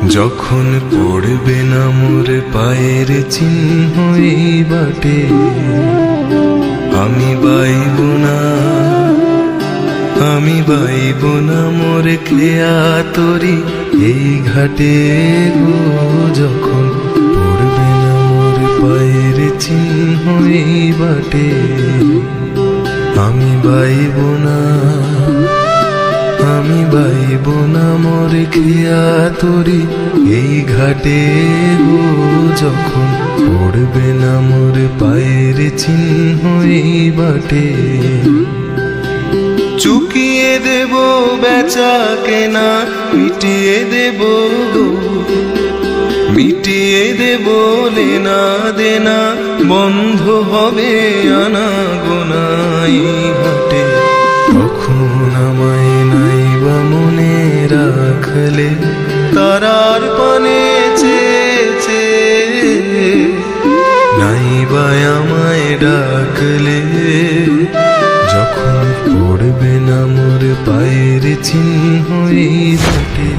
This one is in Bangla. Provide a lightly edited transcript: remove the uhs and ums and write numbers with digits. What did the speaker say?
যখন পড়বে না মোর পায়ের চিহ্ন এই বাটে, আমি বাইব না, আমি বাইব না মোর খেয়া তরি এই ঘাটে গো। যখন পড়বে না মোর পায়ের চিহ্ন এই বাটে, আমি বাইব না, আমি বাইব না মোর খেয়া তরি এই ঘাটে গো। যখন পড়বে না মোর পায়ের চিহ্ন এই বাটে, চুকিয়ে দেব বেচা কেনা, মিটিয়ে দেব, মিটিয়ে দেব লেনা দেনা, বন্ধ হবে আনা গোনা এই ঘাটে। তখন আমায় নাইবা মনে রাখলে, তারার পানে চেয়েছে, নাইবা আমায় ডাকলে। যখন পড়বে না মোর পায়ের চিহ্ন এই ঘাটে।